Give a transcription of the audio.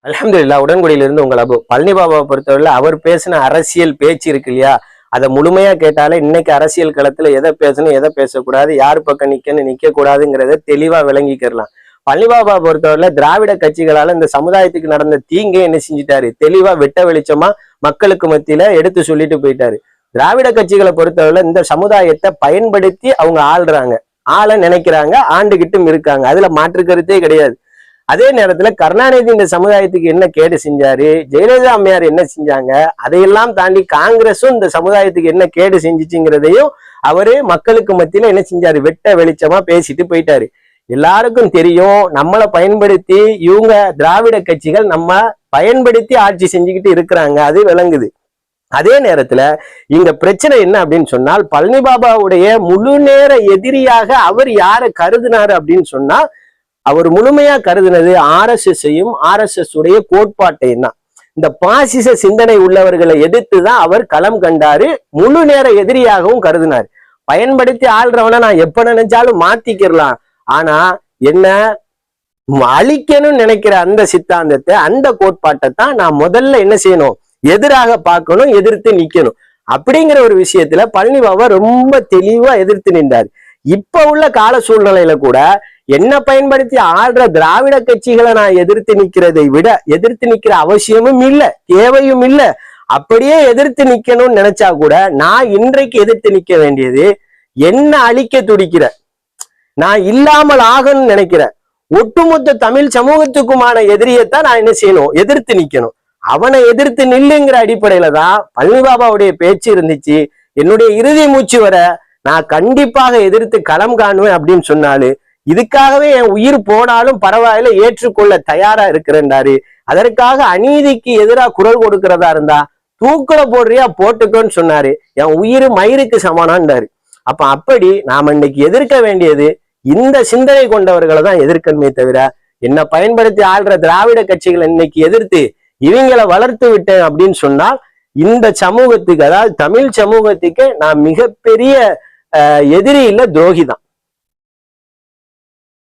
அல்ஹம்துலில்லாஹ். உடன்குடியிலிருந்து உங்கள் அபு. பழனி பாபாவை பொறுத்தவரை அவர் பேசின அரசியல் பேச்சு இருக்கு இல்லையா, அதை முழுமையா கேட்டாலே இன்னைக்கு அரசியல் களத்துல எதை பேசணும் எதை பேசக்கூடாது, யார் பக்கம் நிக்கணும் நிக்க கூடாதுங்கிறத தெளிவா விளங்கிக்கிறலாம். பழனி பாபா பொறுத்தவரையில திராவிட கட்சிகளால இந்த சமுதாயத்துக்கு நடந்த தீங்கை என்ன செஞ்சிட்டாரு, தெளிவா வெட்ட வெளிச்சமா மக்களுக்கு மத்தியில எடுத்து சொல்லிட்டு போயிட்டாரு. திராவிட கட்சிகளை பொறுத்தவரையில இந்த சமுதாயத்தை பயன்படுத்தி அவங்க ஆள்றாங்க, ஆள நினைக்கிறாங்க, ஆண்டுகிட்டும் இருக்காங்க. அதுல மாற்று கருத்தே கிடையாது. அதே நேரத்துல கருணாநிதி இந்த சமுதாயத்துக்கு என்ன கேடு செஞ்சாரு, ஜெயலலிதா அம்மையார் என்ன செஞ்சாங்க, அதையெல்லாம் தாண்டி காங்கிரஸும் இந்த சமுதாயத்துக்கு என்ன கேடு செஞ்சுச்சுங்கிறதையும் அவரு மக்களுக்கு மத்தியில என்ன செஞ்சாரு, வெட்ட வெளிச்சமா பேசிட்டு போயிட்டாரு. எல்லாருக்கும் தெரியும், நம்மளை பயன்படுத்தி இவங்க திராவிட கட்சிகள் நம்ம பயன்படுத்தி ஆட்சி செஞ்சுக்கிட்டு இருக்கிறாங்க, அது விளங்குது. அதே நேரத்துல இங்க பிரச்சனை என்ன அப்படின்னு சொன்னால், பழனி பாபாவுடைய முழு நேர எதிரியாக அவர் யாரை கருதினாரு அப்படின்னு சொன்னா, அவர் முழுமையா கருதினது RSSையும் RSS உடைய கோட்பாட்டையும் தான். இந்த பாசிச சிந்தனை உள்ளவர்களை எதிர்த்துதான் அவர் களம் கண்டாரு, முழு நேர எதிரியாகவும் கருதினார். பயன்படுத்தி ஆள்றவனை நான் எப்ப நினைச்சாலும் மாத்திக்கிறலாம், ஆனா என்ன அழிக்கணும்னு நினைக்கிற அந்த சித்தாந்தத்தை, அந்த கோட்பாட்டை தான் நான் முதல்ல என்ன செய்யணும், எதிராக பார்க்கணும், எதிர்த்து நிக்கணும். அப்படிங்கிற ஒரு விஷயத்துல பழனி பாபா ரொம்ப தெளிவா எதிர்த்து நின்றார். இப்ப உள்ள கால சூழ்நிலையில கூட என்ன பயன்படுத்தி ஆள்ற திராவிட கட்சிகளை நான் எதிர்த்து நிக்கிறதை விட எதிர்த்து நிக்கிற அவசியமும் இல்லை, தேவையும் இல்லை. அப்படியே எதிர்த்து நிக்கணும்னு நினைச்சா கூட நான் இன்றைக்கு எதிர்த்து நிக்க வேண்டியது, என்ன அழிக்க துடிக்கிற, நான் இல்லாமல் ஆகணும்னு நினைக்கிற ஒட்டுமொத்த தமிழ் சமூகத்துக்குமான எதிரியத்தான் நான் என்ன செய்யணும், எதிர்த்து நிக்கணும். அவனை எதிர்த்து நில்லுங்கிற அடிப்படையில தான் பழனி பாபாவுடைய பேச்சு இருந்துச்சு. என்னுடைய இறுதி மூச்சு வர நான் கண்டிப்பாக எதிர்த்து களம் காணுவேன் அப்படின்னு சொன்னாலு, இதுக்காகவே என் உயிர் போனாலும் பரவாயில்ல, ஏற்றுக்கொள்ள தயாரா இருக்கிறேன்டாரு. அதற்காக அநீதிக்கு எதிராக குரல் கொடுக்கிறதா இருந்தா தூக்குல போடுறியா போட்டுக்கோன்னு சொன்னாரு. என் உயிர் மயிருக்கு சமானான்டாரு. அப்படி நாம இன்னைக்கு எதிர்க்க வேண்டியது இந்த சிந்தனை கொண்டவர்களை தான் எதிர்க்கணுமே தவிர, என்ன பயன்படுத்தி ஆள்ற திராவிட கட்சிகளை இன்னைக்கு எதிர்த்து இவங்களை வளர்த்து விட்டேன் அப்படின்னு சொன்னால், இந்த சமூகத்துக்கு, அதாவது தமிழ் சமூகத்துக்கு நான் மிகப்பெரிய எதிரி இல்ல, துரோகி தான்.